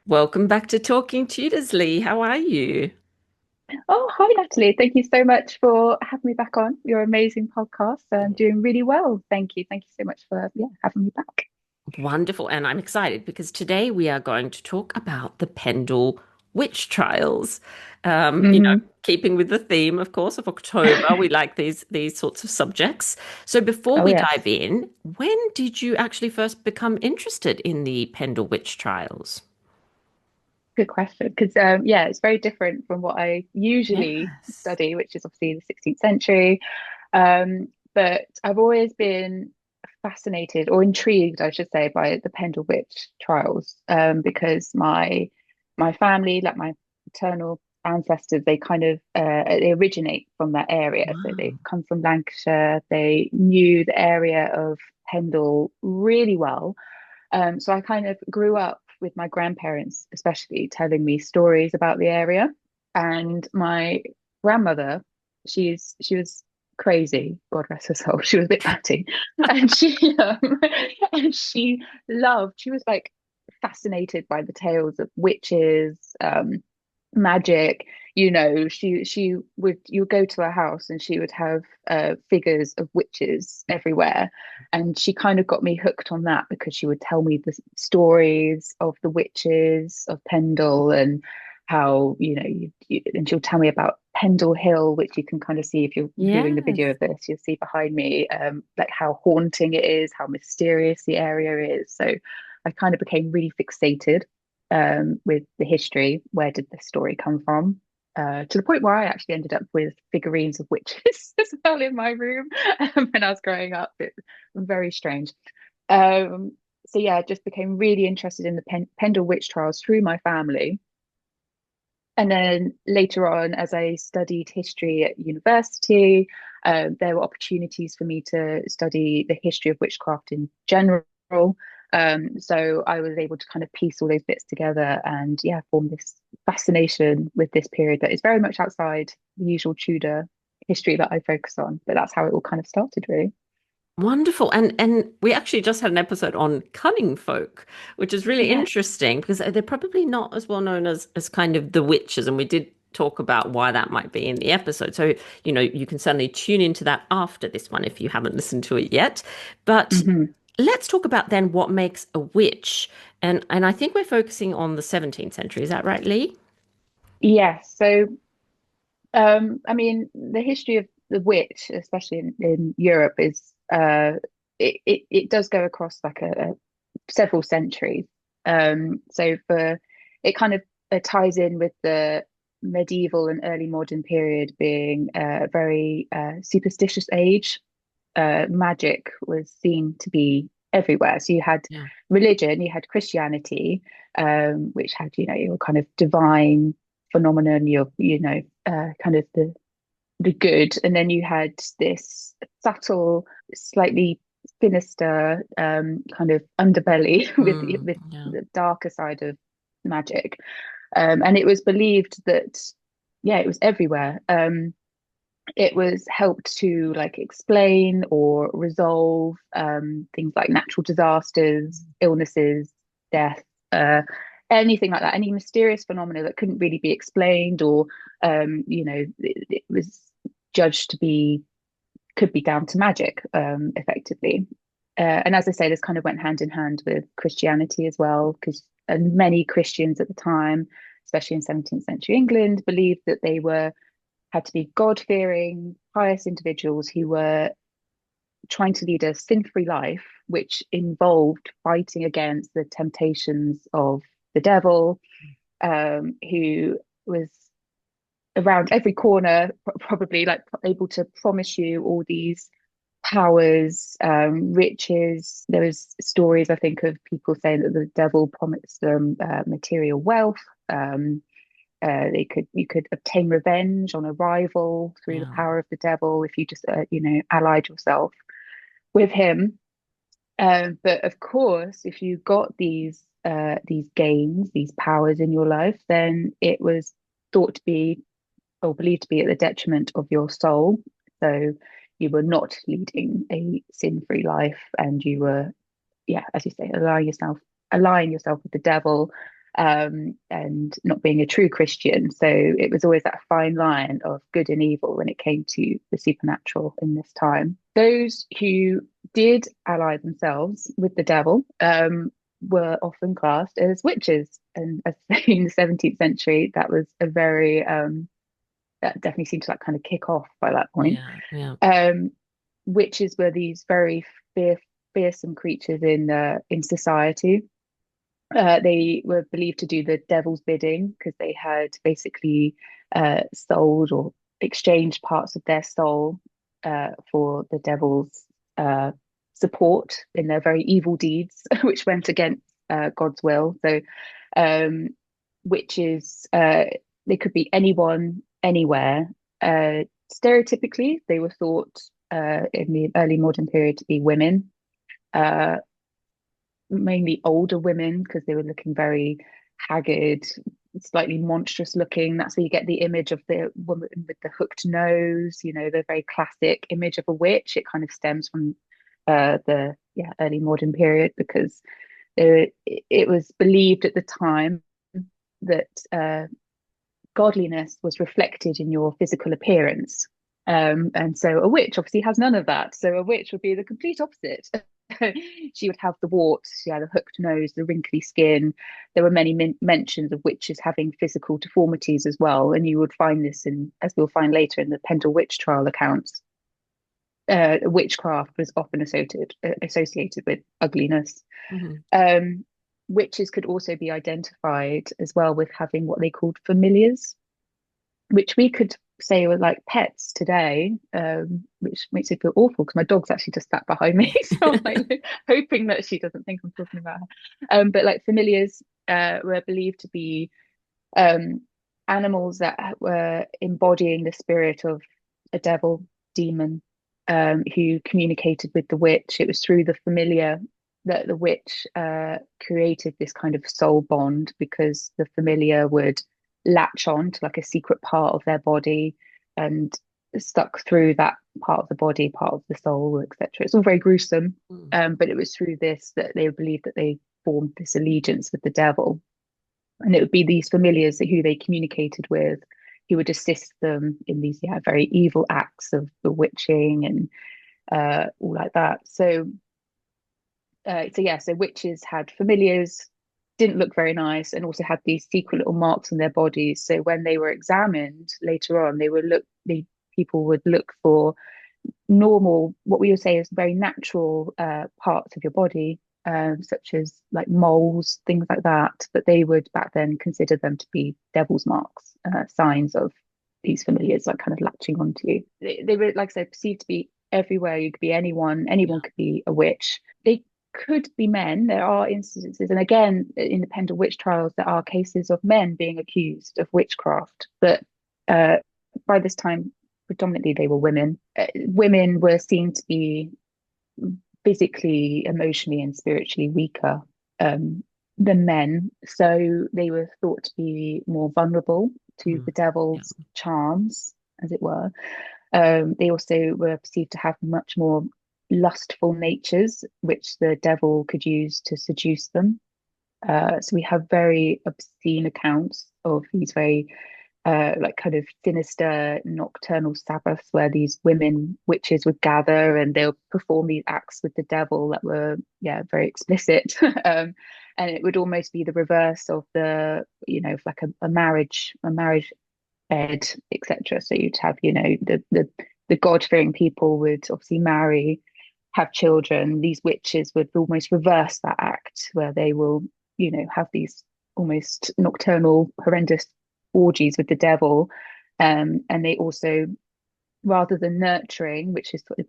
Welcome back to Talking Tudors, Leigh. How are you? Oh, hi, Natalie. Thank you so much for having me back on your amazing podcast. I'm doing really well. Thank you. Thank you so much for having me back. Wonderful. And I'm excited because today we are going to talk about the Pendle witch trials. Hmm. Keeping with the theme, of course, of October, we like these sorts of subjects. So before Oh, we yes. dive in, when did you actually first become interested in the Pendle witch trials? Good question. Because, it's very different from what I usually Yes. study, which is obviously the 16th century. But I've always been fascinated or intrigued, I should say, by the Pendle Witch trials, because my family, like my paternal ancestors, they originate from that area. So they Wow. come from Lancashire. They knew the area of Pendle really well. So I kind of grew up with my grandparents, especially telling me stories about the area. And my grandmother, she was crazy, God rest her soul. She was a bit batty, and and she was like fascinated by the tales of witches, magic. She would you would go to her house and she would have figures of witches everywhere, and she kind of got me hooked on that because she would tell me the stories of the witches of Pendle and how and she'll tell me about Pendle Hill, which you can kind of see if you're viewing the video Yes. of this. You'll see behind me, like how haunting it is, how mysterious the area is. So I kind of became really fixated with the history. Where did this story come from? To the point where I actually ended up with figurines of witches as well in my room when I was growing up. It was very strange. Um, so yeah, I just became really interested in the Pendle witch trials through my family. And then later on, as I studied history at university, there were opportunities for me to study the history of witchcraft in general. So I was able to kind of piece all those bits together and form this fascination with this period that is very much outside the usual Tudor history that I focus on. But that's how it all kind of started, really. Wonderful. And we actually just had an episode on cunning folk, which is really Yes. interesting because they're probably not as well known as kind of the witches. And we did talk about why that might be in the episode. So, you can certainly tune into that after this one if you haven't listened to it yet. But Hmm. let's talk about then what makes a witch. And I think we're focusing on the 17th century. Is that right, Leigh? Yes. So I mean, the history of the witch, especially in Europe, is it does go across like a several centuries. So for it kind of ties in with the medieval and early modern period being a very superstitious age. Magic was seen to be everywhere. So you had Yeah. religion, you had Christianity, which had your kind of divine phenomenon, kind of the good, and then you had this subtle, slightly sinister kind of underbelly Mm, with yeah. the darker side of magic, and it was believed that it was everywhere. It was helped to like explain or resolve things like natural disasters, illnesses, death, uh, anything like that, any mysterious phenomena that couldn't really be explained or it was judged to be could be down to magic, effectively. And as I say, this kind of went hand in hand with Christianity as well, because many Christians at the time, especially in 17th century England, believed that they were had to be God-fearing, pious individuals who were trying to lead a sin-free life, which involved fighting against the temptations of the devil, who was around every corner, probably like able to promise you all these powers, riches. There was stories, I think, of people saying that the devil promised them material wealth. They could you could obtain revenge on a rival through the Yeah. power of the devil if you just allied yourself with him. But of course, if you got these gains, these powers in your life, then it was thought to be or believed to be at the detriment of your soul. So you were not leading a sin-free life, and you were, as you say, allying yourself with the devil. and not being a true Christian. So it was always that fine line of good and evil when it came to the supernatural in this time. Those who did ally themselves with the devil were often classed as witches. And as I say, in the 17th century, that was a very, that definitely seemed to like kind of kick off by that point. Yeah, yeah. Um, Witches were these very fearsome creatures in society. They were believed to do the devil's bidding because they had basically sold or exchanged parts of their soul for the devil's uh, support in their very evil deeds, which went against God's will. So, um, witches, they could be anyone, anywhere. Stereotypically, they were thought in the early modern period to be women. Uh, Mainly older women because they were looking very haggard, slightly monstrous looking. That's where you get the image of the woman with the hooked nose, the very classic image of a witch. It kind of stems from the early modern period because it was believed at the time that godliness was reflected in your physical appearance. And so a witch obviously has none of that. So a witch would be the complete opposite. She would have the warts, she had a hooked nose, the wrinkly skin. There were many mentions of witches having physical deformities as well. And you would find this in, as we'll find later in the Pendle witch trial accounts. Witchcraft was often associated with ugliness. Mm-hmm. Witches could also be identified as well with having what they called familiars, which we could say were like pets today, which makes it feel awful because my dog's actually just sat behind me. So I'm like hoping that she doesn't think I'm talking about her. But like familiars were believed to be um, animals that were embodying the spirit of a devil, demon, who communicated with the witch. It was through the familiar that the witch created this kind of soul bond because the familiar would latch on to like a secret part of their body and stuck through that part of the body, part of the soul, etc. It's all very gruesome, Mm. but it was through this that they believed that they formed this allegiance with the devil, and it would be these familiars who they communicated with, who would assist them in these very evil acts of bewitching and all like that. So witches had familiars, didn't look very nice, and also had these secret little marks on their bodies. So when they were examined later on, people would look for normal, what we would say is very natural parts of your body, such as like moles, things like that. But they would back then consider them to be devil's marks, signs of these familiars, like kind of latching onto you. They were, like I said, perceived to be everywhere. You could be anyone, anyone Yeah. could be a witch. They could be men. There are instances, and again, in the Pendle witch trials, there are cases of men being accused of witchcraft. But by this time, predominantly they were women. Women were seen to be physically, emotionally, and spiritually weaker than men, so they were thought to be more vulnerable to Mm. the Yeah. devil's charms, as it were. They also were perceived to have much more lustful natures, which the devil could use to seduce them. So we have very obscene accounts of these very like kind of sinister nocturnal Sabbaths where these women witches would gather and they'll perform these acts with the devil that were very explicit. And it would almost be the reverse of the like a marriage bed, etc. So you'd have the God-fearing people would obviously marry, have children. These witches would almost reverse that act where they will have these almost nocturnal horrendous orgies with the devil. And they also, rather than nurturing, which is sort of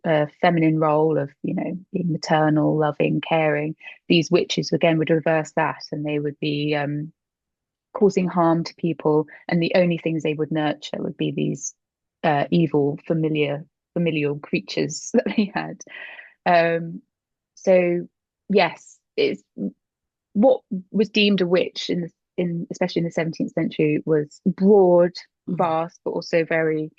a feminine role of being maternal, loving, caring, these witches again would reverse that, and they would be causing harm to people, and the only things they would nurture would be these evil familial creatures that they had. So yes, it's what was deemed a witch in especially in the 17th century was broad, Mm. vast, but also very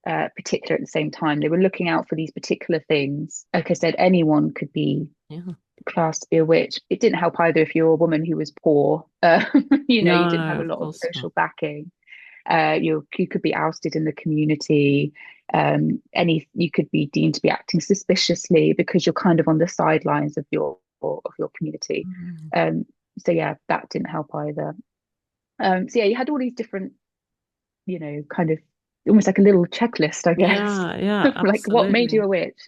particular at the same time. They were looking out for these particular things. Like I said, anyone could be Yeah. classed to be a witch. It didn't help either if you're a woman who was poor. You didn't have No, a of lot of course social not. backing. You could be ousted in the community. You could be deemed to be acting suspiciously because you're kind of on the sidelines of your community. Mm. Um, so yeah, that didn't help either. So yeah, you had all these different, kind of almost like a little checklist, I guess, Yeah, yeah, of like what made you absolutely. a witch.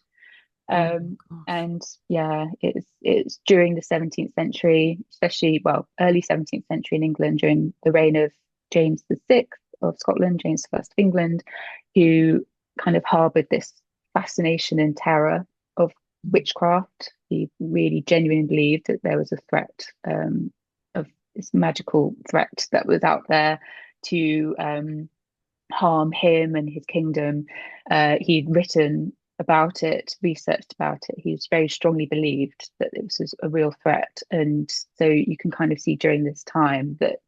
Oh my Um, gosh. and yeah, it's during the 17th century, especially early 17th century in England during the reign of James VI of Scotland, James I of England, who kind of harbored this fascination and terror of witchcraft. He really genuinely believed that there was a threat, of this magical threat that was out there to harm him and his kingdom. He'd written about it, researched about it. He was very strongly believed that this was a real threat. And so you can kind of see during this time that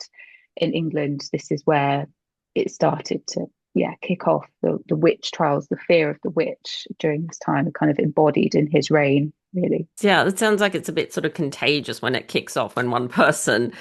in England, this is where it started to, yeah, kick off the witch trials, the fear of the witch during this time, kind of embodied in his reign, really. Yeah, it sounds like it's a bit sort of contagious when it kicks off, when one person,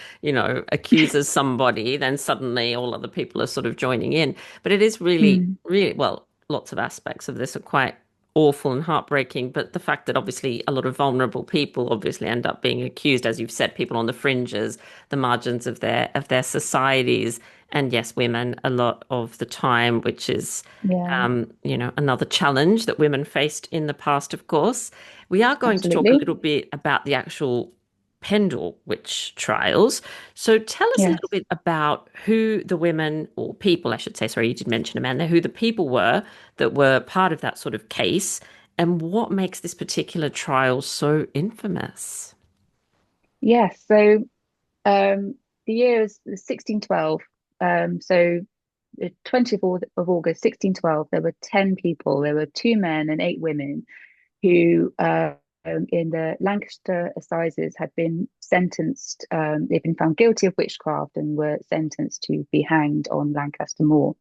accuses somebody, then suddenly all other people are sort of joining in. But it is really, Mm, really, well, lots of aspects of this are quite awful and heartbreaking. But the fact that obviously a lot of vulnerable people obviously end up being accused, as you've said, people on the fringes, the margins of their societies, and yes, women a lot of the time, which is yeah, another challenge that women faced in the past, of course. We are going to talk a absolutely. little bit about the actual Pendle witch trials. So tell us a little Yes. bit about who the women, or people, I should say, sorry, you did mention Amanda, who the people were that were part of that sort of case, and what makes this particular trial so infamous. Yes. So the year is 1612. So the 20th of August, 1612, there were 10 people. There were two men and eight women who, in the Lancaster assizes, had been sentenced. They've been found guilty of witchcraft and were sentenced to be hanged on Lancaster Moor.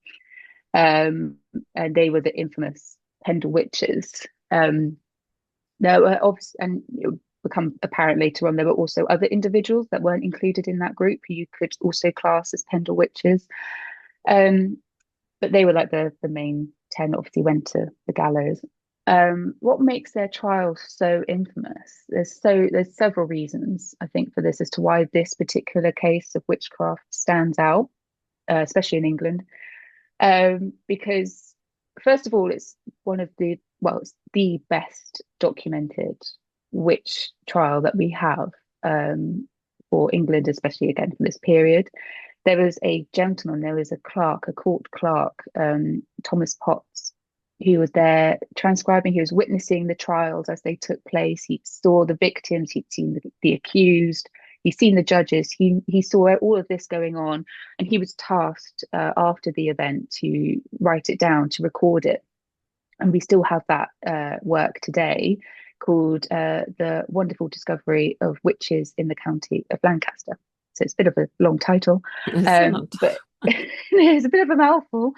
Um, and they were the infamous Pendle witches. There were obviously, and it would become apparent later on, there were also other individuals that weren't included in that group who you could also class as Pendle witches. Um, but they were like the main 10, obviously went to the gallows. What makes their trial so infamous? There's several reasons, I think, for this as to why this particular case of witchcraft stands out, especially in England. Because first of all, it's the best documented witch trial that we have, for England, especially again from this period. There was a gentleman, there was a clerk, a court clerk, Thomas Potts, who was there transcribing, he was witnessing the trials as they took place. He saw the victims, he'd seen the accused, he'd seen the judges, he saw all of this going on, and he was tasked, after the event, to write it down, to record it. And we still have that work today, called The Wonderful Discovery of Witches in the County of Lancaster. So it's a bit of a long title, It's not. but it's a bit of a mouthful.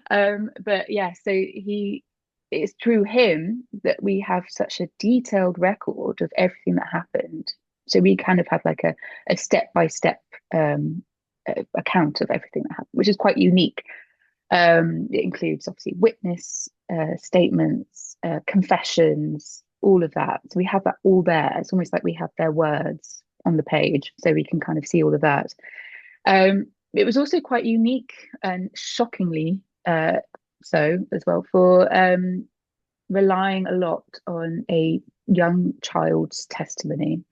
But yeah, so it's through him that we have such a detailed record of everything that happened. So we kind of have like a step by step account of everything that happened, which is quite unique. It includes obviously witness statements, confessions, all of that. So we have that all there. It's almost like we have their words on the page, so we can kind of see all of that. It was also quite unique and shockingly so as well, for relying a lot on a young child's testimony.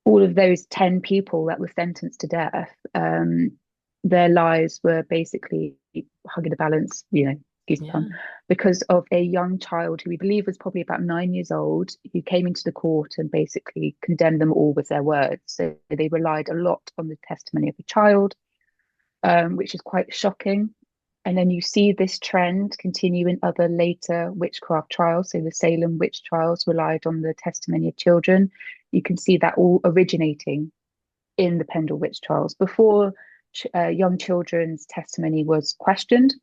All of those 10 people that were sentenced to death, their lives were basically hung in the balance, excuse the pun, Yeah. because of a young child who we believe was probably about 9 years old, who came into the court and basically condemned them all with their words. So they relied a lot on the testimony of a child, which is quite shocking. And then you see this trend continue in other later witchcraft trials. So the Salem witch trials relied on the testimony of children. You can see that all originating in the Pendle witch trials before young children's testimony was questioned.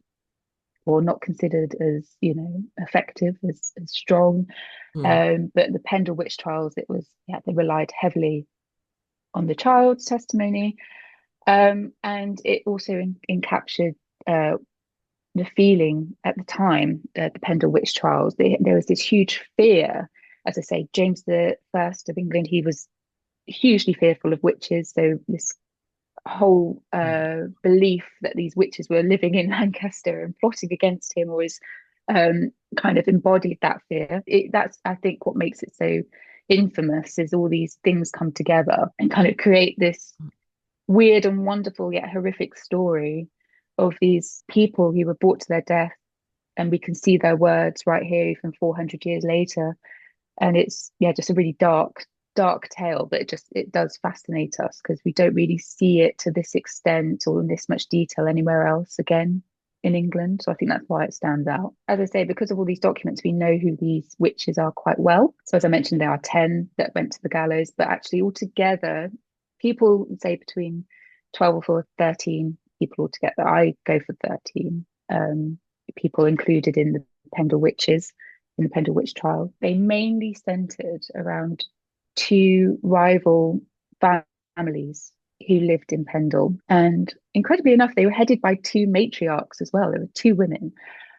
or not considered as, effective, as strong. Mm. But the Pendle witch trials, it was, yeah, they relied heavily on the child's testimony. And it also captured the feeling at the time, the Pendle witch trials. There was this huge fear. As I say, James the First of England, he was hugely fearful of witches. So this whole Yeah. belief that these witches were living in Lancaster and plotting against him was kind of embodied that fear. That's, I think, what makes it so infamous is all these things come together and kind of create this weird and wonderful yet horrific story of these people who were brought to their death. And we can see their words right here, even 400 years later. And it's, yeah, just a really dark tale, but it does fascinate us because we don't really see it to this extent or in this much detail anywhere else again in England. So I think that's why it stands out. As I say, because of all these documents, we know who these witches are quite well. So as I mentioned, there are 10 that went to the gallows, but actually altogether, people say between 12 or 13 people altogether. I go for 13 people included in the Pendle witches, in the Pendle witch trial. They mainly centered around two rival families who lived in Pendle. And incredibly enough, they were headed by two matriarchs as well. There were two women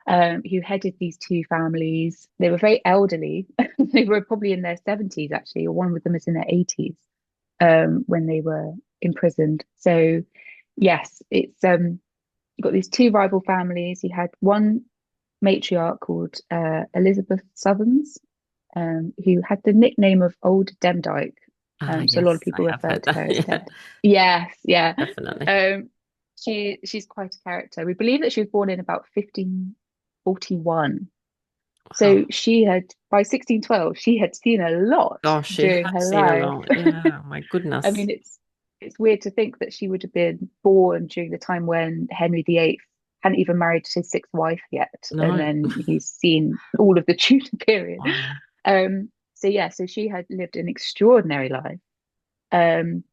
who headed these two families. They were very elderly. They were probably in their 70s, actually, or one of them was in their 80s when they were imprisoned. So, yes, it's you've got these two rival families. You had one matriarch called Elizabeth Southerns, who had the nickname of Old Demdike. Ah, So a lot of yes, I people have refer heard to that. her as Yeah, Dead. Yes, yeah. definitely. Um, she's quite a character. We believe that she was born in about 1541. So Wow. she had, by 1612, she had seen a lot Gosh, she during had her seen a life. lot. Yeah, my I goodness. mean, it's weird to think that she would have been born during the time when Henry VIII hadn't even married his sixth wife yet, and No. then he's seen all of the Tudor period. Wow. So yeah, so she had lived an extraordinary life, um,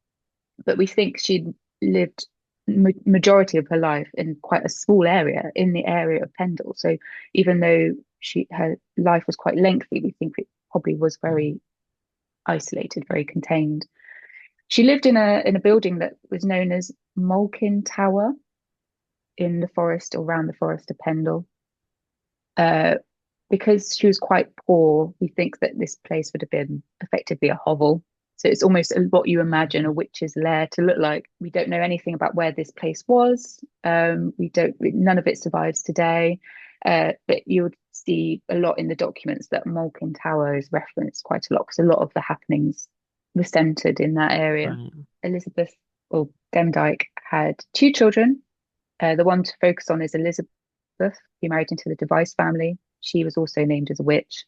but we think she'd lived majority of her life in quite a small area, in the area of Pendle. So even though her life was quite lengthy, we think it probably was Mm. very isolated, very contained. She lived in a building that was known as Malkin Tower in the forest or around the forest of Pendle. Uh, because she was quite poor, we think that this place would have been effectively a hovel. So it's almost what you imagine a witch's lair to look like. We don't know anything about where this place was. We don't. None of it survives today. But you would see a lot in the documents that Malkin Tower is referenced quite a lot because a lot of the happenings were centered in that area. Right. Elizabeth or Demdike had two children. The one to focus on is Elizabeth, who married into the Device family. She was also named as a witch.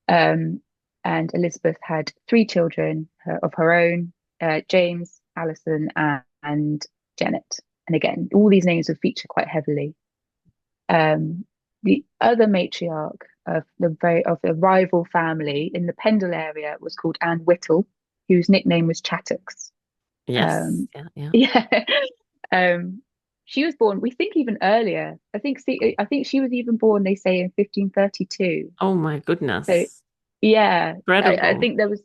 Um, and Elizabeth had three children of her own, James, Alison, and Janet. And again, all these names would feature quite heavily. The other matriarch of the rival family in the Pendle area was called Anne Whittle, whose nickname was Chattox. Yes. Um, Yeah, yeah. yeah. um, she was born, we think even earlier. I think she was even born, they say, in 1532. Oh my So goodness. yeah, I Incredible. think there was,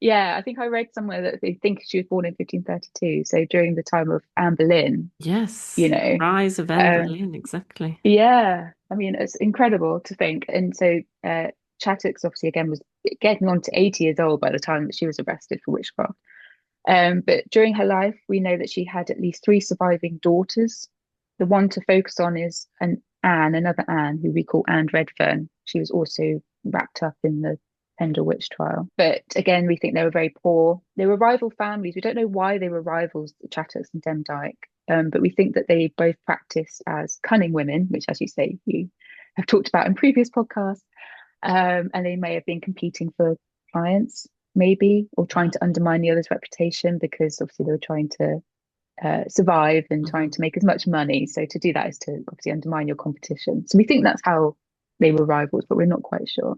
yeah, I think I read somewhere that they think she was born in 1532. So during the time of Anne Boleyn, you Yes. know, Rise of Anne um, Boleyn, exactly. yeah, I mean, it's incredible to think. And so Chattox obviously again was getting on to 80 years old by the time that she was arrested for witchcraft. But during her life, we know that she had at least three surviving daughters. The one to focus on is another Anne, who we call Anne Redfern. She was also wrapped up in the Pendle witch trial. But again, we think they were very poor. They were rival families. We don't know why they were rivals, Chattox and Demdike. But we think that they both practiced as cunning women, which, as you say, you have talked about in previous podcasts. And they may have been competing for clients, maybe, or trying Yeah. to undermine the other's reputation because obviously they were trying to survive and trying Mhm. to make as much money. So to do that is to obviously undermine your competition. So we think that's how they were rivals, but we're not quite sure.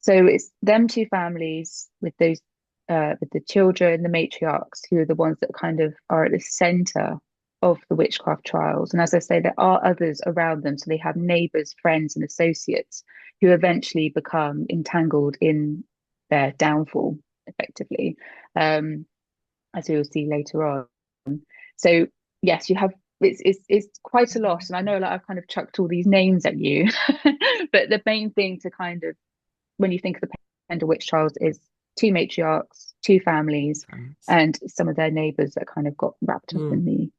So it's them two families with with the children, the matriarchs, who are the ones that kind of are at the center of the witchcraft trials. And as I say, there are others around them. So they have neighbours, friends, and associates who eventually become entangled in their downfall, effectively, as we will see later on. So yes, you have it's quite a lot, and I know like I've kind of chucked all these names at you, but the main thing to kind of when you think of the Pendle witch trials is two matriarchs, two families, and some of their neighbours that kind of got wrapped up Mm.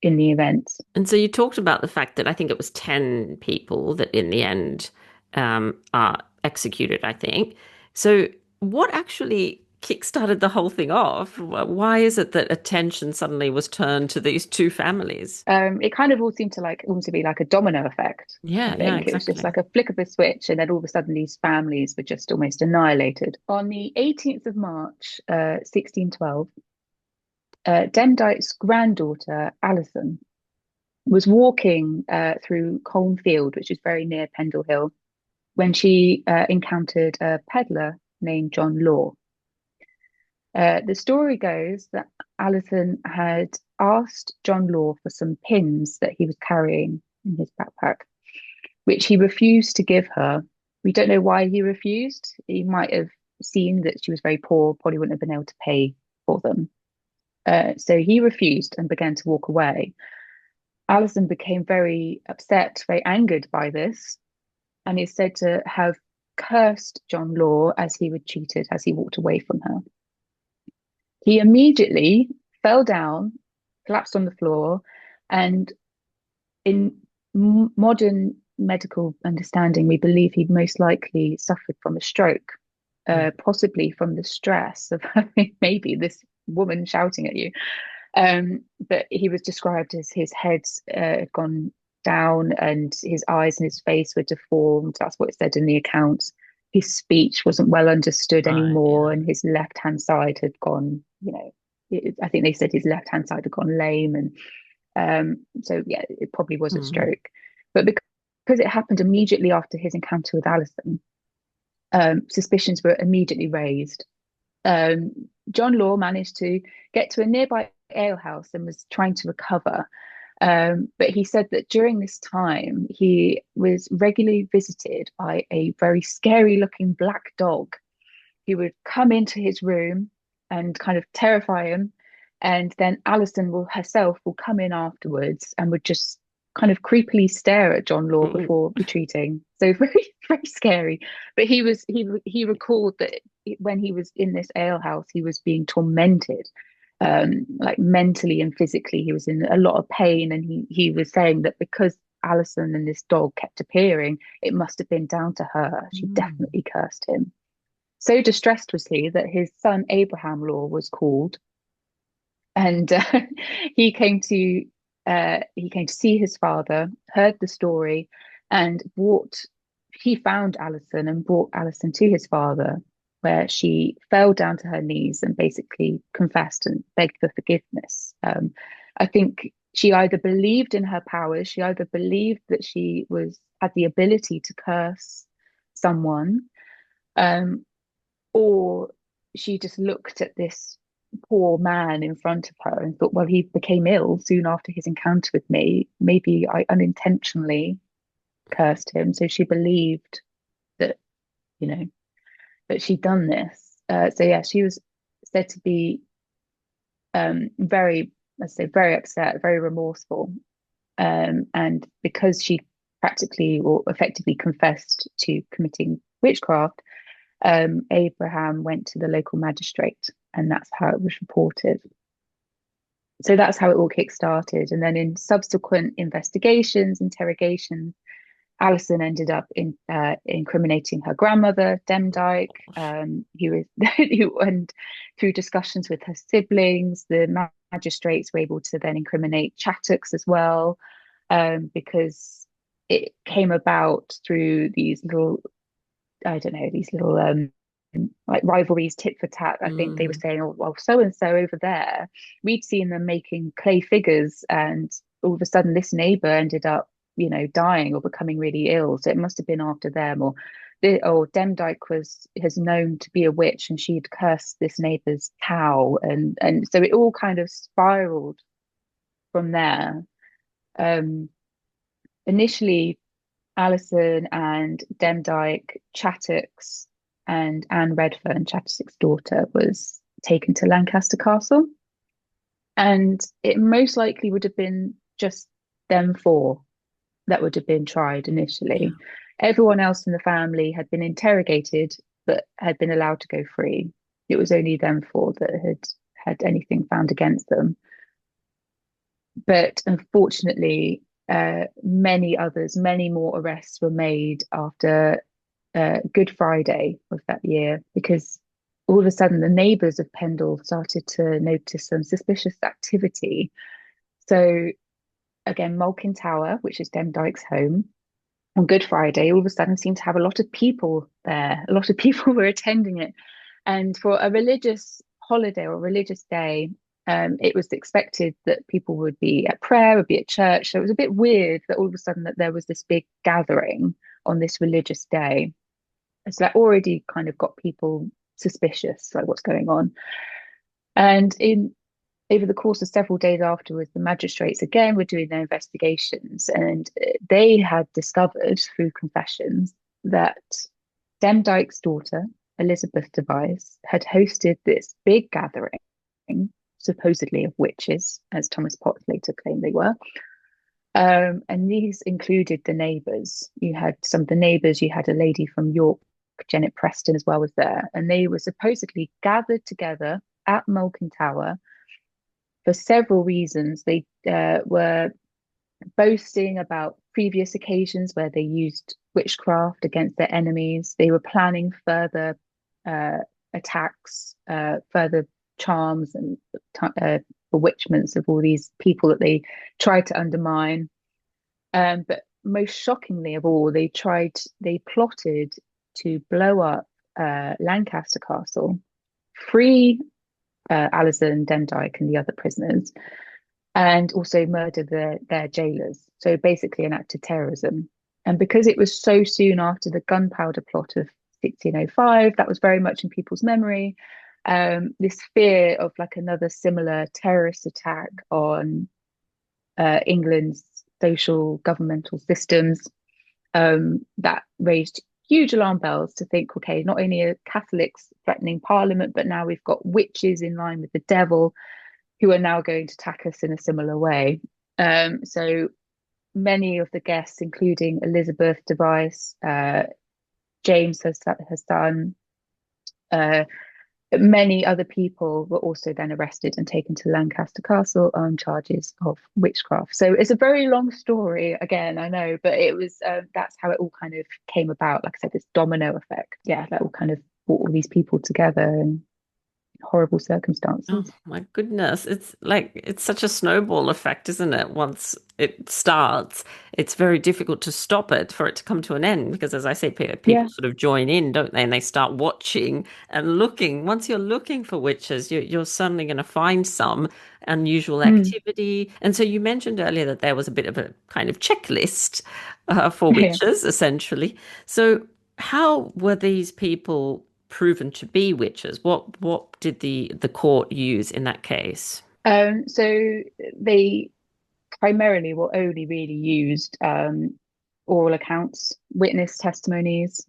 in the event. And so you talked about the fact that I think it was 10 people that in the end are executed, I think. So what actually kickstarted the whole thing off? Why is it that attention suddenly was turned to these two families? It kind of all seemed to like almost be like a domino effect. I Yeah, yeah, think it was just exactly. like a flick of a switch, and then all of a sudden these families were just almost annihilated. On the 18th of March, 1612, Demdike's granddaughter Alison was walking through Colne Field, which is very near Pendle Hill, when she encountered a peddler named John Law. The story goes that Alison had asked John Law for some pins that he was carrying in his backpack, which he refused to give her. We don't know why he refused. He might have seen that she was very poor, probably wouldn't have been able to pay for them. So he refused and began to walk away. Alison became very upset, very angered by this, and is said to have cursed John Law as he retreated, as he walked away from her. He immediately fell down, collapsed on the floor, and in modern medical understanding, we believe he most likely suffered from a stroke, Mm. possibly from the stress of having maybe this woman shouting at you. But he was described as his head had gone down and his eyes and his face were deformed. That's what it said in the accounts. His speech wasn't well understood Right, anymore, yeah. and his left hand side had gone, I think they said his left hand side had gone lame. And so, yeah, it probably was a Mm. stroke. But because it happened immediately after his encounter with Alison, suspicions were immediately raised. um, John Law managed to get to a nearby alehouse and was trying to recover. But he said that during this time, he was regularly visited by a very scary looking black dog who would come into his room and kind of terrify him. And then Alison will herself will come in afterwards and would just kind of creepily stare at John Law Mm. before retreating. So very, very scary. But he recalled that when he was in this alehouse, he was being tormented, like mentally and physically. He was in a lot of pain, and he was saying that because Alison and this dog kept appearing, it must have been down to her. She Mm. definitely cursed him. So distressed was he that his son Abraham Law was called, and he came to he came to see his father, heard the story, and brought. He found Alison and brought Alison to his father, where she fell down to her knees and basically confessed and begged for forgiveness. I think she either believed in her powers, she either believed that she was had the ability to curse someone, um, or she just looked at this poor man in front of her and thought, well, he became ill soon after his encounter with me. Maybe I unintentionally cursed him. So she believed that, you know, that she'd done this. So yeah, she was said to be very, let's say, very upset, very remorseful. And because she practically or effectively confessed to committing witchcraft, Abraham went to the local magistrate, and that's how it was reported. So that's how it all kick-started. And then in subsequent investigations, interrogations, Alison ended up incriminating her grandmother, Demdike, Gosh. and through discussions with her siblings, the magistrates were able to then incriminate Chattox as well, because it came about through these little I don't know, these little like rivalries, tit for tat. I think they were Mm. saying, oh, well, so and so over there, we'd seen them making clay figures, and all of a sudden this neighbor ended up, dying or becoming really ill. So it must have been after them, or Demdike has known to be a witch, and she'd cursed this neighbor's cow, and so it all kind of spiraled from there. Um, Initially, Alison and Demdike, Chattox, and Anne Redfern, Chattox's daughter, was taken to Lancaster Castle. And it most likely would have been just them four that would have been tried Yeah. initially. Everyone else in the family had been interrogated but had been allowed to go free. It was only them four that had anything found against them. But unfortunately, many others, many more arrests were made after Good Friday of that year because all of a sudden the neighbours of Pendle started to notice some suspicious activity. So again, Malkin Tower, which is Demdike's home, on Good Friday, all of a sudden seemed to have a lot of people there. A lot of people were attending it. And for a religious holiday or religious day, it was expected that people would be at prayer, would be at church. So it was a bit weird that all of a sudden that there was this big gathering on this religious day. So that already kind of got people suspicious, like what's going on. And in over the course of several days afterwards, the magistrates again were doing their investigations, and they had discovered through confessions that Demdike's daughter, Elizabeth Device, had hosted this big gathering, supposedly of witches, as Thomas Pott later claimed they were. And these included the neighbours. You had some of the neighbours, you had a lady from York, Janet Preston, as well, was there. And they were supposedly gathered together at Malkin Tower for several reasons. They were boasting about previous occasions where they used witchcraft against their enemies. They were planning further uh, attacks, further charms and bewitchments of all these people that they tried to undermine. But most shockingly of all, they plotted to blow up Lancaster Castle, free Alison, Demdike, and the other prisoners, and also murder their jailers. So basically, an act of terrorism. And because it was so soon after the gunpowder plot of 1605, that was very much in people's memory. This fear of like another similar terrorist attack on England's social governmental systems, that raised huge alarm bells to think, okay, not only are Catholics threatening Parliament, but now we've got witches in line with the devil who are now going to attack us in a similar way. So many of the guests, including Elizabeth Device, James, her son, many other people were also then arrested and taken to Lancaster Castle on charges of witchcraft. So it's a very long story, again, I know, but it was that's how it all kind of came about. Like I said, this domino effect. Yeah, that all kind of brought all these people together in horrible Oh circumstances. my goodness. It's like it's such a snowball effect, isn't it? Once it starts, it's very difficult to stop it for it to come to an end because as I say, people Yeah. sort of join in, don't they? And they start watching and looking. Once you're looking for witches, you're suddenly going to find some unusual Mm. activity. And so you mentioned earlier that there was a bit of a kind of checklist for Yeah. witches, essentially. So how were these people proven to be witches? What did the court use in that case? So they primarily were only really used oral accounts, witness testimonies,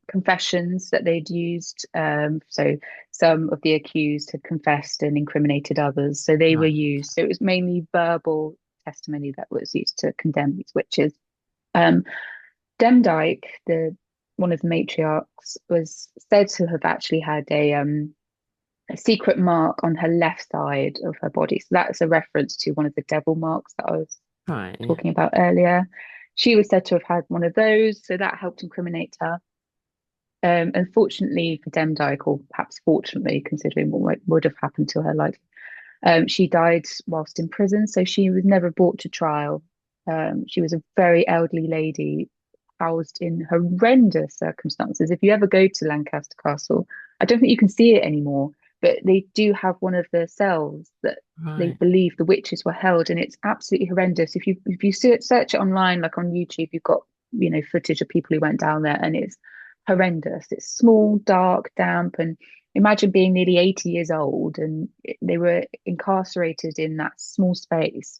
confessions that they'd used. So some of the accused had confessed and incriminated others. So they were Right. used. So it was mainly verbal testimony that was used to condemn these witches. Um, Demdike, the one of the matriarchs, was said to have actually had a secret mark on her left side of her body. So that's a reference to one of the devil marks that I was Right. Yeah. talking about earlier. She was said to have had one of those, so that helped incriminate her. Unfortunately for Demdike, or perhaps fortunately, considering what would have happened to her life, she died whilst in prison, so she was never brought to trial. She was a very elderly lady, housed in horrendous circumstances. If you ever go to Lancaster Castle, I don't think you can see it anymore, but they do have one of the cells that they Right. believe the witches were held, and it's absolutely horrendous. If you search it online, like on YouTube, you've got footage of people who went down there, and it's horrendous. It's small, dark, damp, and imagine being nearly 80 years old, and they were incarcerated in that small space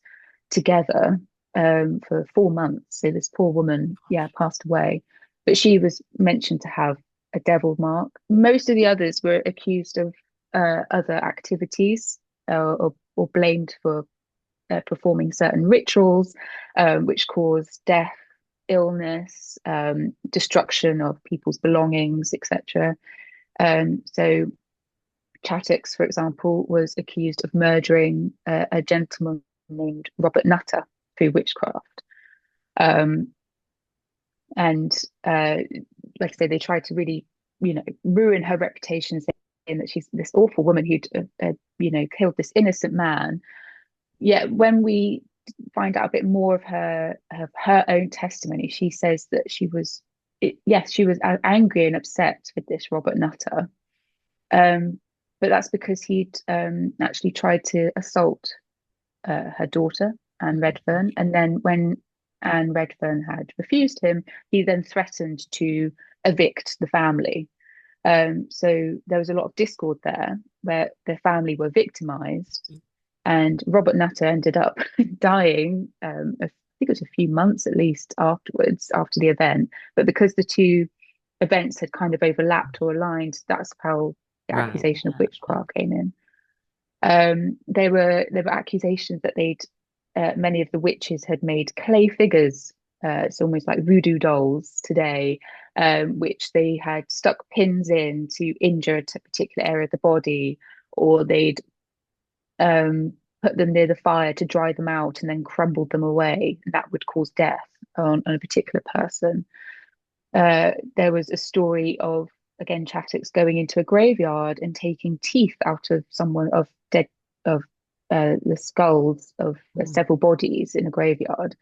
together for 4 months. So this poor woman, yeah, passed away, but she was mentioned to have a devil mark. Most of the others were accused of other activities, or blamed for performing certain rituals, which cause death, illness, destruction of people's belongings, etc. So Chattox, for example, was accused of murdering a gentleman named Robert Nutter through witchcraft. Um, and like I say, they tried to really, ruin her reputation, saying that she's this awful woman who'd, killed this innocent man. Yet when we find out a bit more of her own testimony, she says that yes, she was angry and upset with this Robert Nutter. But that's because he'd actually tried to assault her daughter, Anne Redfern. And then when Anne Redfern had refused him, he then threatened to evict the family. So there was a lot of discord there where the family were victimized. And Robert Nutter ended up dying, I think it was a few months at least afterwards, after the event. But because the two events had kind of overlapped or aligned, that's how the Right. accusation of witchcraft came in. There were accusations that they'd many of the witches had made clay figures. It's almost like voodoo dolls today, which they had stuck pins in to injure a particular area of the body, or they'd put them near the fire to dry them out and then crumbled them away. That would cause death on a particular person. There was a story of, again, Chattox going into a graveyard and taking teeth out of of the skulls of several bodies in a graveyard,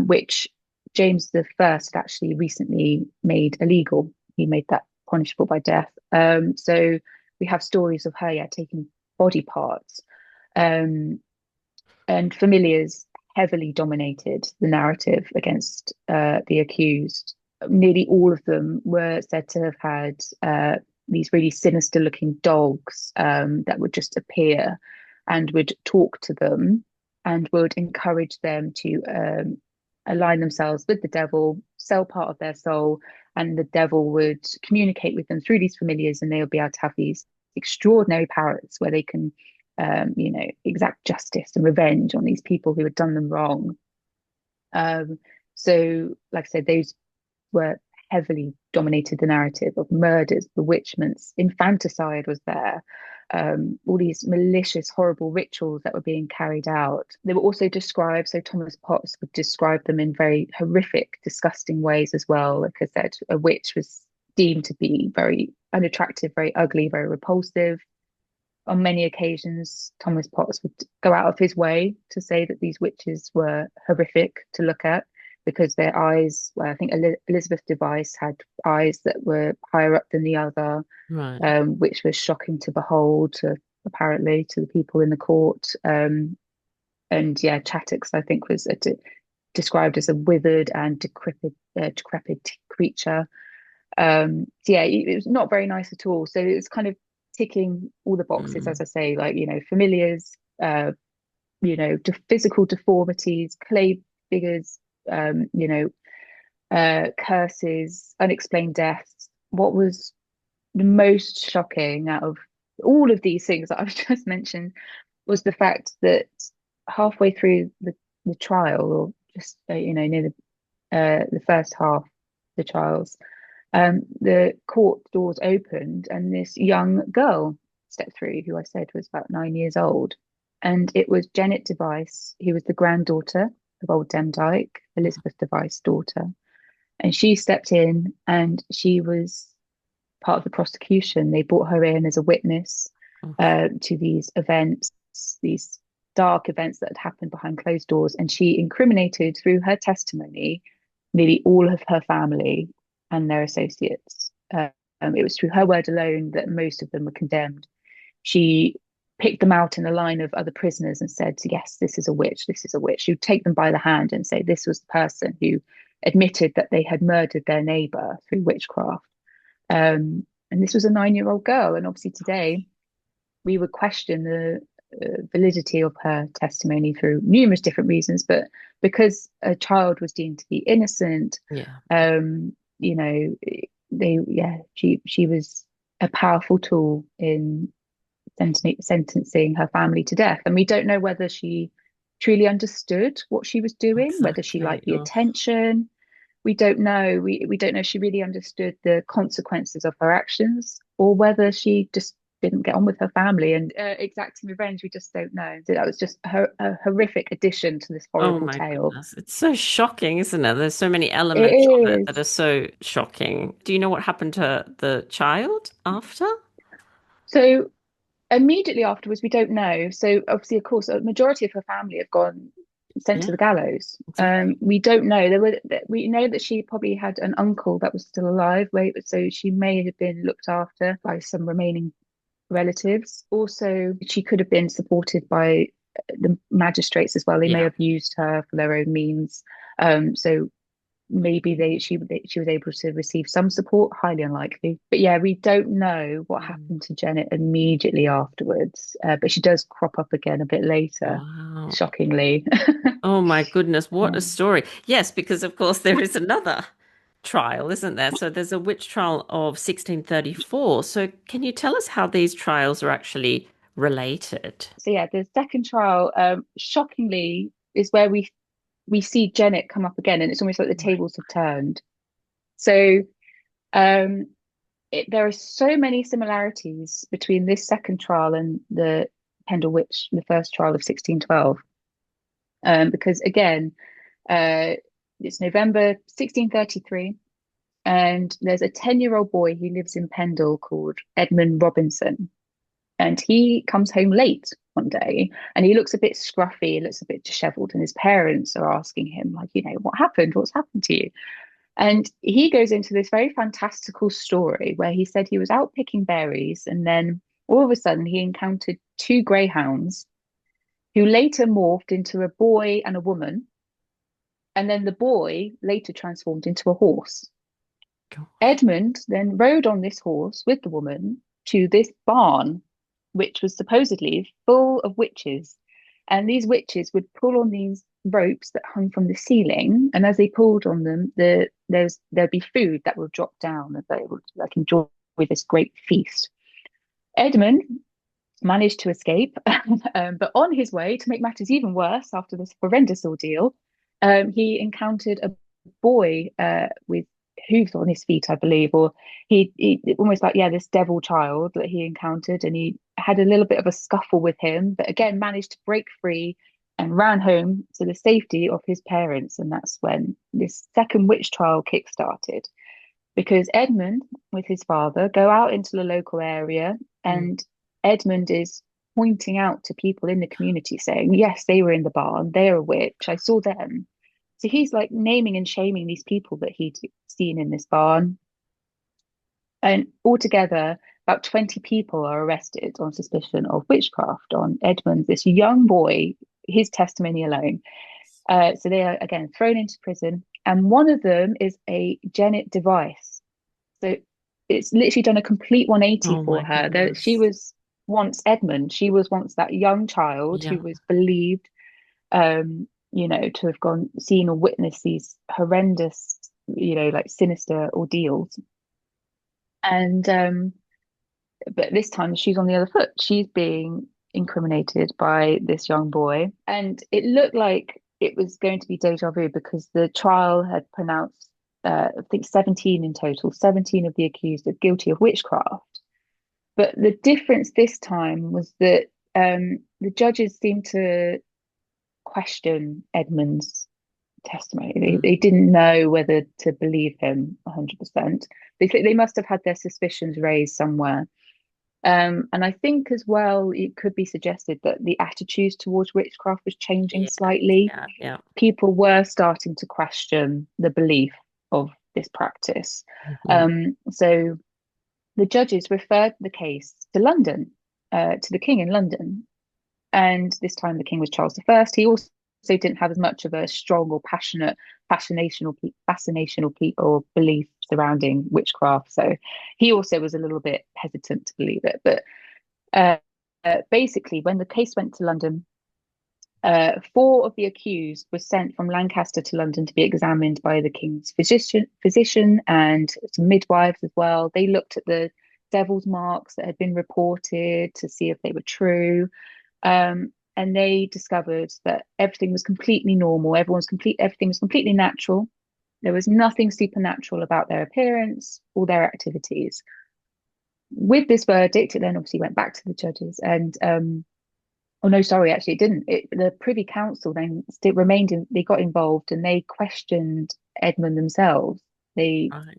which James the First had actually recently made illegal. He made that punishable by death. So we have stories of her, yeah, taking body parts, and familiars heavily dominated the narrative against the accused. Nearly all of them were said to have had these really sinister looking dogs that would just appear and would talk to them and would encourage them to align themselves with the devil, sell part of their soul, and the devil would communicate with them through these familiars, and they would be able to have these extraordinary powers where they can, exact justice and revenge on these people who had done them wrong. So, like I said, those were heavily dominated the narrative of murders, bewitchments, infanticide was there, all these malicious, horrible rituals that were being carried out. They were also described, so Thomas Pott would describe them in very horrific, disgusting ways as well. Like I said, a witch was deemed to be very unattractive, very ugly, very repulsive. On many occasions, Thomas Potts would go out of his way to say that these witches were horrific to look at because their eyes, well, I think Elizabeth Device had eyes that were higher up than the other, Right. which was shocking to behold, apparently, to the people in the court. And yeah, Chattox, I think, was described as a withered and decrepit creature. So yeah, it was not very nice at all. So it's kind of ticking all the boxes, as I say, like, familiars, physical deformities, clay figures, curses, unexplained deaths. What was the most shocking out of all of these things that I've just mentioned was the fact that halfway through the trial, or just near the first half of the trials, the court doors opened and this young girl stepped through, who I said was about 9 years old. And it was Janet Device, who was the granddaughter of old Demdike, Elizabeth Device's daughter. And she stepped in and she was part of the prosecution. They brought her in as a witness to these events, these dark events that had happened behind closed doors. And she incriminated through her testimony nearly all of her family and their associates. It was through her word alone that most of them were condemned. She picked them out in a line of other prisoners and said, yes, this is a witch, this is a witch. She would take them by the hand and say, this was the person who admitted that they had murdered their neighbour through witchcraft. And And this was a 9-year-old girl. And obviously today we would question the validity of her testimony through numerous different reasons, but because a child was deemed to be innocent, Yeah. you know, she was a powerful tool in sentencing her family to death. And we don't know whether she truly understood what she was doing, whether she Exactly. liked the Oh, attention. We don't know. We don't know if she really understood the consequences of her actions, or whether she just didn't get on with her family and exacting revenge. We just don't know. So that was just a horrific addition to this oh horrible my tale. goodness. It's so shocking, isn't it? There's so many It elements of it that is. are so shocking. Do you know what happened to the child after? So immediately afterwards, we don't know. So obviously, of course, a majority of her family have gone sent to Yeah, the gallows. exactly. We don't know. We know that she probably had an uncle that was still alive. Wait, so she may have been looked after by some remaining relatives. Also, she could have been supported by the magistrates as well. They may Yeah. have used her for their own means. So maybe she was able to receive some support. Highly unlikely, but yeah, we don't know what Mm. happened to Janet immediately afterwards. But she does crop up again a bit later, Wow. shockingly. Oh my goodness, what a Um, story. Yes, because of course there is another trial, isn't there? So there's a witch trial of 1634. So can you tell us how these trials are actually related? so yeah, the second trial, shockingly, is where we see Janet come up again, and it's almost like the Right. tables have turned. So um, there are so many similarities between this second trial and the Pendle Witch, the first trial of 1612, because again, uh, it's November 1633, and there's a 10-year-old boy who lives in Pendle called Edmund Robinson, and he comes home late one day, and he looks a bit scruffy, he looks a bit disheveled, and his parents are asking him, like, what happened? What's happened to you? And he goes into this very fantastical story where he said he was out picking berries, and then all of a sudden he encountered two greyhounds who later morphed into a boy and a woman. And then the boy later transformed into a horse. Gosh. Edmund then rode on this horse with the woman to this barn, which was supposedly full of witches. And these witches would pull on these ropes that hung from the ceiling. And as they pulled on them, there'd be food that would drop down and they would like enjoy this great feast. Edmund managed to escape, but on his way, to make matters even worse after this horrendous ordeal, he encountered a boy with hooves on his feet, I believe, or he almost like, yeah, this devil child that he encountered, and he had a little bit of a scuffle with him, but again managed to break free and ran home to the safety of his parents. And that's when this second witch trial kick-started, because Edmund, with his father, go out into the local area, Mm. and Edmund is pointing out to people in the community saying, yes, they were in the barn, they're a witch, I saw them. So he's like naming and shaming these people that he'd seen in this barn. And altogether, about 20 people are arrested on suspicion of witchcraft on Edmund, this young boy, his testimony alone. So they are again thrown into prison, and one of them is a Janet device. So it's literally done a complete 180 Oh for my her. That she goodness. was once Edmund, she was once that young child who Yeah. was believed, to have gone, seen or witnessed these horrendous, like sinister ordeals. And but this time she's on the other foot. She's being incriminated by this young boy. And it looked like it was going to be deja vu because the trial had pronounced, I think, 17 in total, 17 of the accused are guilty of witchcraft. But the difference this time was that the judges seemed to question Edmund's testimony. Mm. They didn't know whether to believe him 100%. They must have had their suspicions raised somewhere. And I think as well, it could be suggested that the attitudes towards witchcraft was changing Yeah. slightly. Yeah. Yeah. People were starting to question the belief of this practice. Mhm. So the judges referred the case to London, to the king in London. And this time the king was Charles I. He also didn't have as much of a strong or passionate, fascinational or belief surrounding witchcraft. So he also was a little bit hesitant to believe it. But uh, basically, when the case went to London, four of the accused were sent from Lancaster to London to be examined by the king's physician and some midwives as well. They looked at the devil's marks that had been reported to see if they were true. And they discovered that everything was completely normal. Everything was completely natural. There was nothing supernatural about their appearance or their activities. With this verdict, it then obviously went back to the judges, and oh no, sorry, actually it didn't. The Privy Council then still remained in. They got involved and they questioned Edmund themselves. They Right.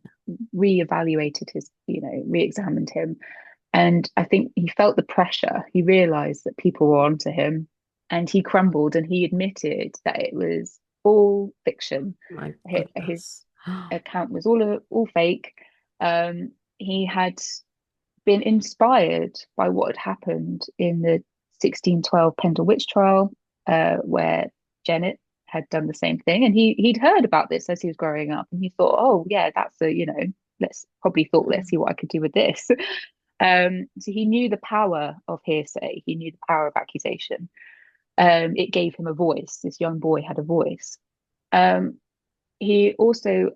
re-evaluated re-examined him, and I think he felt the pressure. He realised that people were onto him, and he crumbled and he admitted that it was all fiction. My His goodness. account was all fake. He had been inspired by what had happened in the 1612 Pendle witch trial, where Janet had done the same thing, and he'd heard about this as he was growing up, and he thought, oh yeah, that's let's see what I could do with this. So he knew the power of hearsay, he knew the power of accusation. It gave him a voice. This young boy had a voice. Um, he also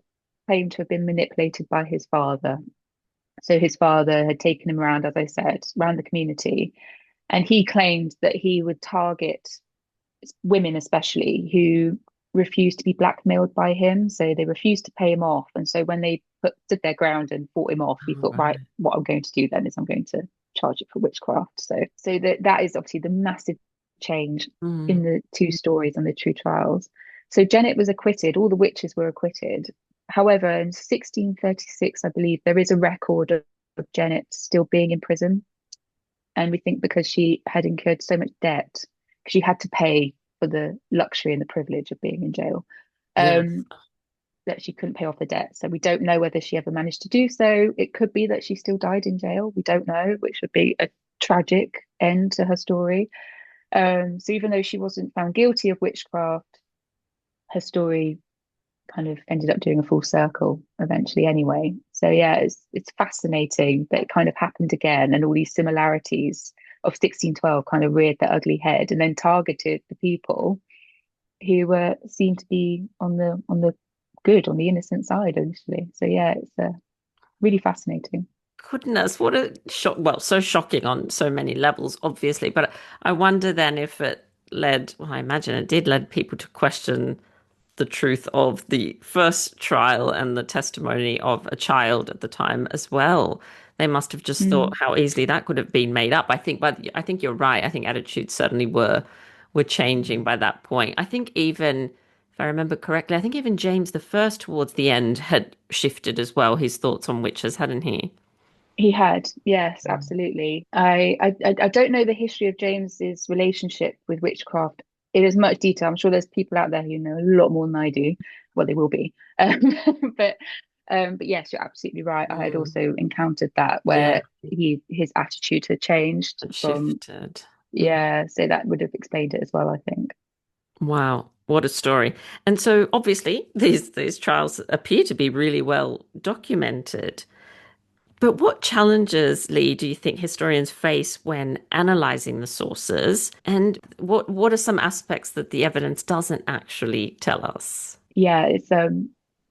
claimed to have been manipulated by his father. So his father had taken him around, as I said, around the community, and he claimed that he would target women, especially who refused to be blackmailed by him. So they refused to pay him off. And so when they stood their ground and fought him off, he Oh, thought, right, right. what I'm going to do then is I'm going to charge it for witchcraft. So that is obviously the massive change Mm. in the two stories and the two trials. So Janet was acquitted, all the witches were acquitted. However, in 1636, I believe, there is a record of Janet still being in prison. And we think because she had incurred so much debt, because she had to pay for the luxury and the privilege of being in jail, Yes. um, that she couldn't pay off the debt. So we don't know whether she ever managed to do so. It could be that she still died in jail. We don't know, which would be a tragic end to her story. So even though she wasn't found guilty of witchcraft, her story kind of ended up doing a full circle eventually anyway. So yeah, it's fascinating that it kind of happened again, and all these similarities of 1612 kind of reared their ugly head and then targeted the people who were seen to be on the good, on the innocent side initially. So yeah, it's really fascinating. Goodness, what a shock. Well, so shocking on so many levels, obviously. But I wonder then if it led, well, I imagine it did lead people to question the truth of the first trial and the testimony of a child at the time as well. They must have just thought Mm. how easily that could have been made up. I think, but I think you're right. I think attitudes certainly were changing by that point. I think even if I remember correctly, I think even James the First towards the end had shifted as well his thoughts on witches, hadn't he? He had, yes, Mm. absolutely. I don't know the history of James's relationship with witchcraft in as much detail. I'm sure there's people out there who know a lot more than I do. Well, they will be. But but yes, you're absolutely right. I had Mm. also encountered that Yeah, where his attitude had changed it from, shifted. Mm. yeah, so that would have explained it as well, I think. Wow, what a story. And so obviously these trials appear to be really well documented. But what challenges, Leigh, do you think historians face when analyzing the sources? And what are some aspects that the evidence doesn't actually tell us? Yeah, it's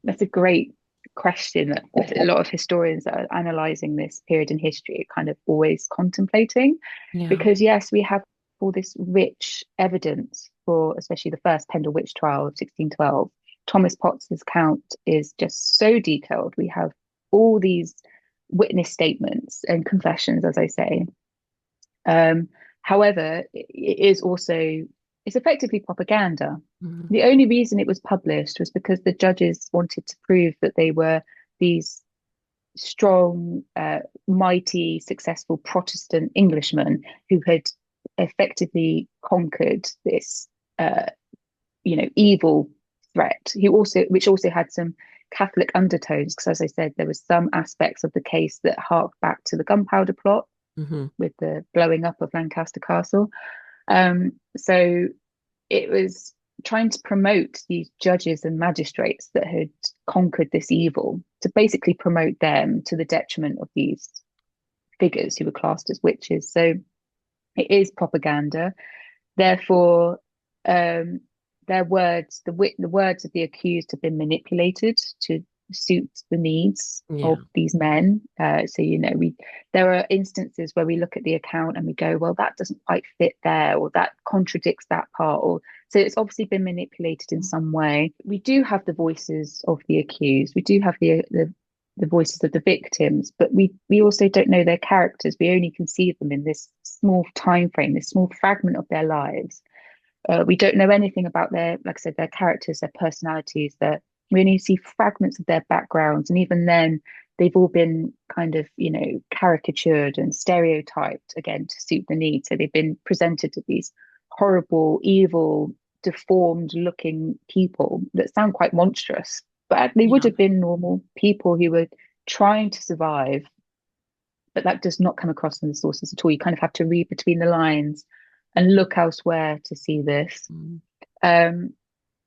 that's a great question that a lot of historians that are analyzing this period in history are kind of always contemplating, Yeah. because yes, we have all this rich evidence for especially the first Pendle witch trial of 1612. Thomas Potts' account is just so detailed. We have all these witness statements and confessions, as I say. Um, However, it is also it's effectively propaganda. Mm. The only reason it was published was because the judges wanted to prove that they were these strong, mighty, successful Protestant Englishmen who had effectively conquered this, uh, evil threat. Which also had some Catholic undertones, because as I said, there was some aspects of the case that hark back to the Gunpowder Plot Hmm. with the blowing up of Lancaster Castle. So it was trying to promote these judges and magistrates that had conquered this evil, to basically promote them to the detriment of these figures who were classed as witches. So it is propaganda. Therefore, um, their words, the words of the accused have been manipulated to suit the needs Yeah. of these men. So we there are instances where we look at the account and we go, well, that doesn't quite fit there, or that contradicts that part, or so it's obviously been manipulated in some way. We do have the voices of the accused. We do have the voices of the victims, but we also don't know their characters. We only can see them in this small time frame, this small fragment of their lives. We don't know anything about their, like I said, their characters, their personalities. We only see fragments of their backgrounds, and even then, they've all been kind of, caricatured and stereotyped again to suit the need. So they've been presented to these horrible, evil, deformed-looking people that sound quite monstrous, but they would Yeah. have been normal people who were trying to survive. But that does not come across in the sources at all. You kind of have to read between the lines and look elsewhere to see this. Mm. Um,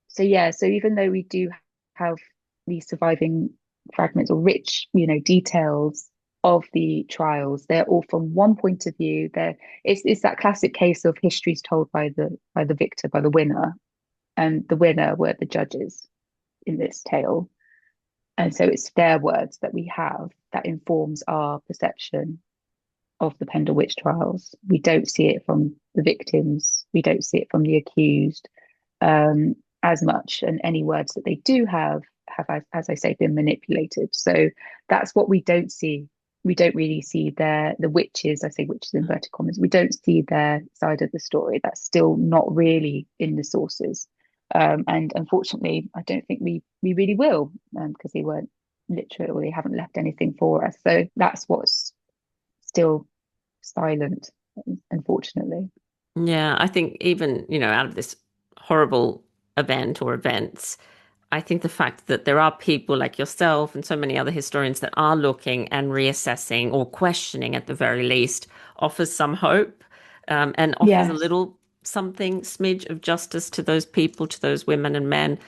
so yeah, so even though we do have these surviving fragments or rich, details of the trials, they're all from one point of view. It's that classic case of history's told by the victor, by the winner, and the winner were the judges in this tale. And so it's their words that we have that informs our perception of the Pendle witch trials. We don't see it from the victims. We don't see it from the accused as much. And any words that they do have, as I say, been manipulated. So that's what we don't see. We don't really see the witches, I say witches in inverted commas, we don't see their side of the story. That's still not really in the sources. And unfortunately, I don't think we really will, because they weren't literate, or they haven't left anything for us. So that's what's still silent, unfortunately. Yeah, I think even, out of this horrible event or events, I think the fact that there are people like yourself and so many other historians that are looking and reassessing or questioning at the very least offers some hope, and offers a Yes. little something, smidge of justice to those people, to those women and men,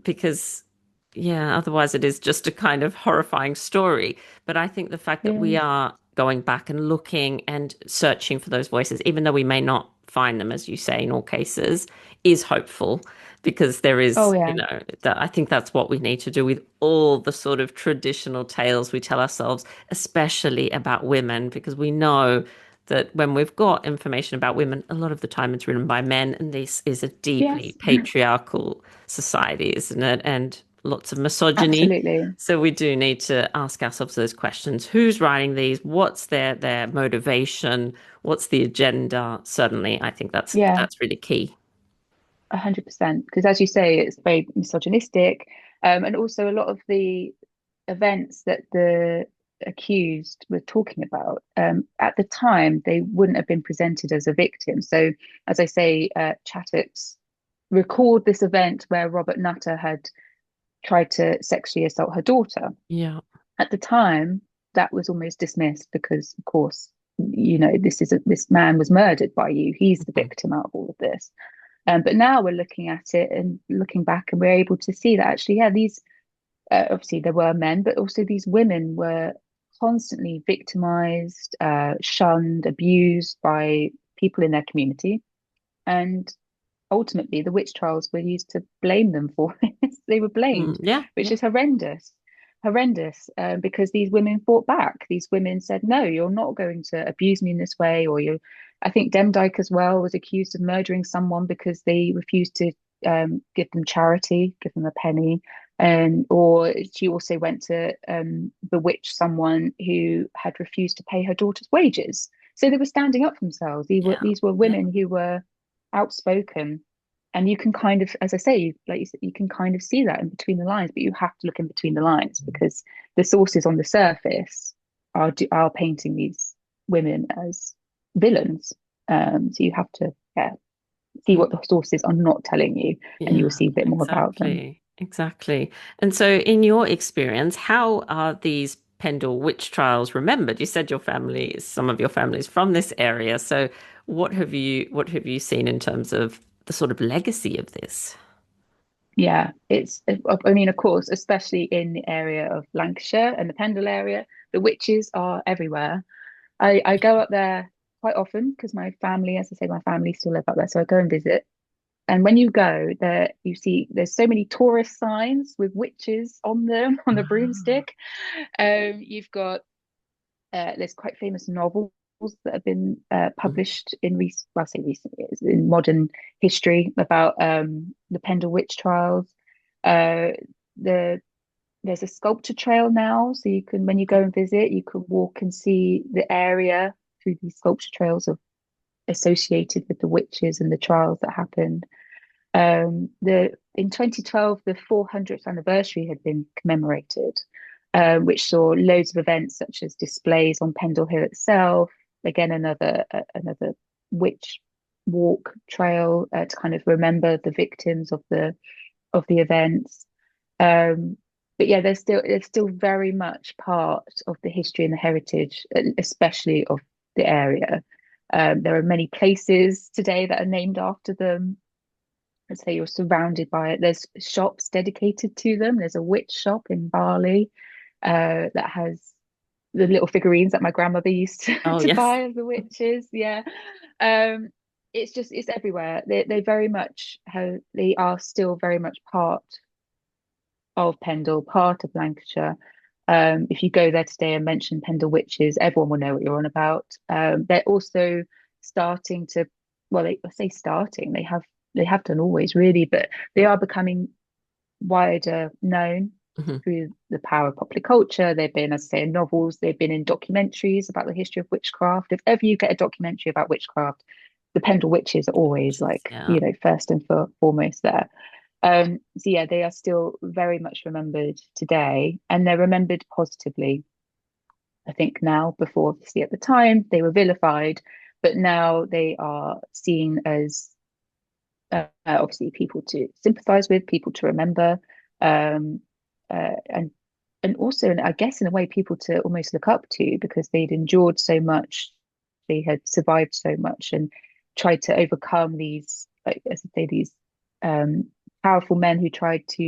because yeah, otherwise it is just a kind of horrifying story. But I think the fact that we Yeah. are going back and looking and searching for those voices, even though we may not find them, as you say, in all cases, is hopeful, because there Oh is, yeah. that I think that's what we need to do with all the sort of traditional tales we tell ourselves, especially about women, because we know that when we've got information about women, a lot of the time it's written by men, and this is a deeply Yes. patriarchal society, isn't it? And lots of misogyny. Absolutely. So we do need to ask ourselves those questions. Who's writing these? What's their motivation? What's the agenda? Certainly, I think that's Yeah. that's really key. 100%. Because as you say, it's very misogynistic. And also a lot of the events that the accused were talking about, at the time, they wouldn't have been presented as a victim. So, as I say, Chattox record this event where Robert Nutter had tried to sexually assault her daughter. Yeah. At the time, that was almost dismissed because, of course, this man was murdered by you. He's the Mhm. victim out of all of this. But now we're looking at it and looking back, and we're able to see that actually, yeah, these obviously there were men, but also these women were constantly victimized, shunned, abused by people in their community. And ultimately, the witch trials were used to blame them for this. They were blamed, Yeah, which yeah, is horrendous. Horrendous, because these women fought back. These women said, "No, you're not going to abuse me in this way." Or you, I think Demdike as well was accused of murdering someone because they refused to give them charity, give them a penny, and or she also went to bewitch someone who had refused to pay her daughter's wages. So they were standing up for themselves. yeah, These were yeah. women who were outspoken, and you can kind of, as I say, like you said, you can kind of see that in between the lines, but you have to look in between the lines because the sources on the surface are painting these women as villains. So you have to, yeah, see Mm, what the sources are not telling you, and you will yeah, see a bit more about them. exactly. Exactly. And so in your experience, how are these Pendle witch trials remembered? You said some of your family is from this area. So what have you seen in terms of the sort of legacy of this. Yeah, I mean, of course, especially in the area of Lancashire and the Pendle area, the witches are everywhere. I go up there quite often because my family, as I say, my family still live up there, so I go and visit. And when you go there, you see there's so many tourist signs with witches on them on the Ah. broomstick. You've got there's quite famous novels that have been Mhm. published in well, I say recently, it's in modern history about the Pendle witch trials. Uh, the There's a sculpture trail now, so you can, when you go and visit, you can walk and see the area through these sculpture trails of associated with the witches and the trials that happened. The In 2012, the 400th anniversary had been commemorated, which saw loads of events such as displays on Pendle Hill itself. Again, another witch walk trail to kind of remember the victims of the events. Um, but yeah, there's still very much part of the history and the heritage, especially of the area. There are many places today that are named after them. Let's say you're surrounded by it. There's shops dedicated to them. There's a witch shop in Bali that has the little figurines that my grandmother used Oh, to yes. buy of the witches. Yeah. Um, it's everywhere. They very much have, they are still very much part of Pendle, part of Lancashire. If you go there today and mention Pendle witches, everyone will know what you're on about. They're also starting to, well, I say starting, they have done always really, but they are becoming wider known Mhm. through the power of popular culture. They've been, as I say, in novels, they've been in documentaries about the history of witchcraft. If ever you get a documentary about witchcraft, the Pendle witches are always like, Yeah. you know, first and foremost there. So yeah, they are still very much remembered today, and they're remembered positively. I think now, before obviously at the time they were vilified, but now they are seen as obviously people to sympathise with, people to remember, um, and also, I guess, in a way, people to almost look up to because they'd endured so much, they had survived so much, and tried to overcome these, like as I say, these um, powerful men who tried to,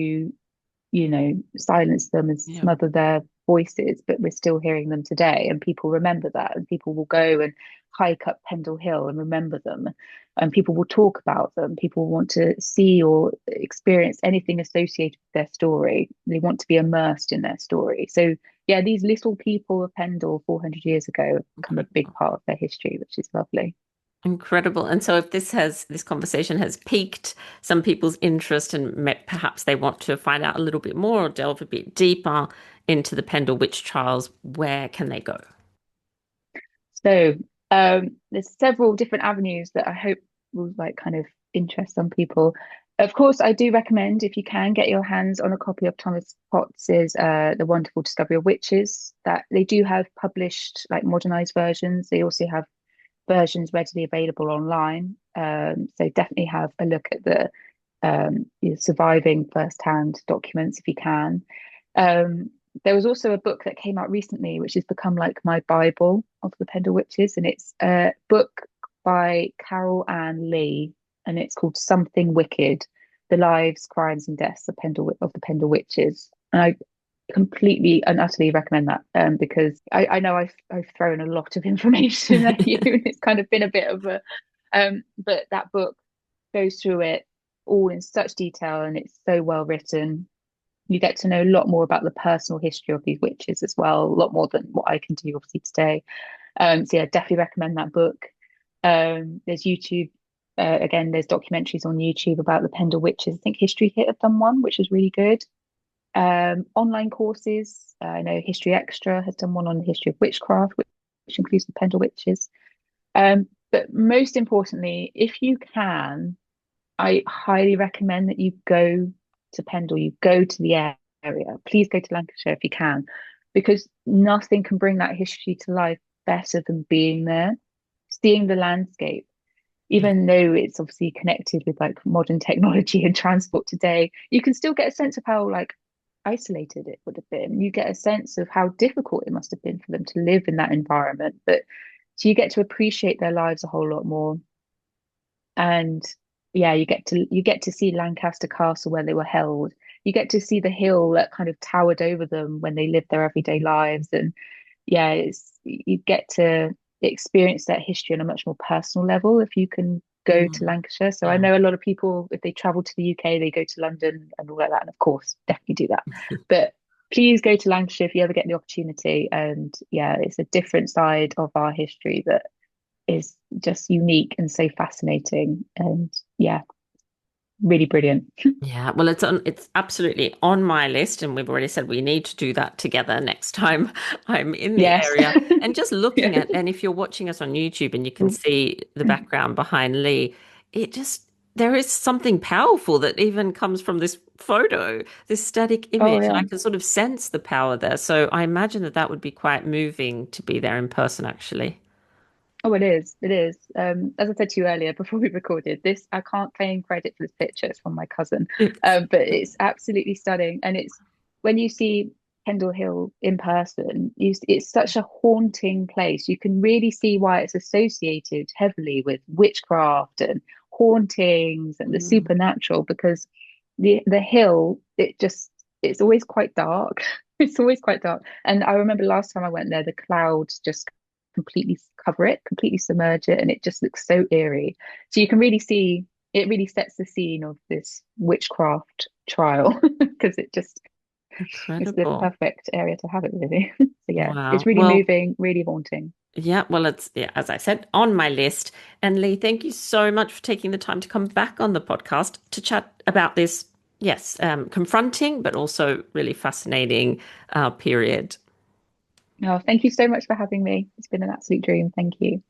you know, silence them and Yeah. smother their voices, but we're still hearing them today. And people remember that, and people will go and hike up Pendle Hill and remember them. And people will talk about them. People want to see or experience anything associated with their story. They want to be immersed in their story. So, yeah, these little people of Pendle 400 years ago have become a big Incredible. part of their history, which is lovely. Incredible. And so if this conversation has piqued some people's interest and perhaps they want to find out a little bit more or delve a bit deeper into the Pendle Witch Trials, where can they go? So there's several different avenues that I hope will like kind of interest some people. Of course, I do recommend if you can get your hands on a copy of Thomas Potts's The Wonderful Discovery of Witches, that they do have published like modernized versions. They also have versions readily available online. So definitely have a look at the surviving first-hand documents if you can. Um, there was also a book that came out recently, which has become like my Bible of the Pendle Witches, and it's a book by Carol Ann Lee, and it's called Something Wicked: The Lives, Crimes, and Deaths of the Pendle Witches. And I completely and utterly recommend that because I know I've thrown a lot of information at you, and it's kind of been a bit of a but that book goes through it all in such detail, and it's so well written. You get to know a lot more about the personal history of these witches as well, a lot more than what I can do obviously today. So yeah, definitely recommend that book. There's YouTube. Again, there's documentaries on YouTube about the Pendle witches. I think History Hit have done one, which is really good. Online courses. I know History Extra has done one on the history of witchcraft, which includes the Pendle witches. But most importantly, if you can, I highly recommend that you go to Pendle, you go to the area. Please go to Lancashire if you can, because nothing can bring that history to life better than being there, seeing the landscape. Yeah. Even though it's obviously connected with like modern technology and transport today, you can still get a sense of how like isolated it would have been. You get a sense of how difficult it must have been for them to live in that environment. But so you get to appreciate their lives a whole lot more. And yeah, you get to see Lancaster Castle where they were held. You get to see the hill that kind of towered over them when they lived their everyday lives. And yeah, it's you get to experience that history on a much more personal level if you can go to Mm, Lancashire. So I yeah. know a lot of people, if they travel to the UK, they go to London and all like that. And of course, definitely do that. But please go to Lancashire if you ever get the opportunity. And yeah, it's a different side of our history that is just unique and so fascinating. And yeah, really brilliant. Yeah, well, it's absolutely on my list, and we've already said we need to do that together next time I'm in the Yes. area. And just looking Yeah. at, and if you're watching us on YouTube and you can see the background behind Leigh, it just there is something powerful that even comes from this photo, this static Oh image, and yeah. I can sort of sense the power there. So I imagine that that would be quite moving to be there in person, actually. Oh, it is. It is. As I said to you earlier before we recorded this, I can't claim credit for this picture. It's from my cousin. It's But it's absolutely stunning. And it's when you see Pendle Hill in person, it's such a haunting place. You can really see why it's associated heavily with witchcraft and hauntings and the mm, supernatural, because the hill, it's always quite dark. It's always quite dark. And I remember last time I went there, the clouds just completely cover it, completely submerge it, and it just looks so eerie. So you can really see it really sets the scene of this witchcraft trial because it just is the incredible. perfect area to have it really. So yeah, it's Wow. really Well, moving, really haunting. yeah, well, it's, yeah, as I said, on my list. And Leigh, thank you so much for taking the time to come back on the podcast to chat about this, yes, confronting, but also really fascinating period. Oh, thank you so much for having me. It's been an absolute dream. Thank you.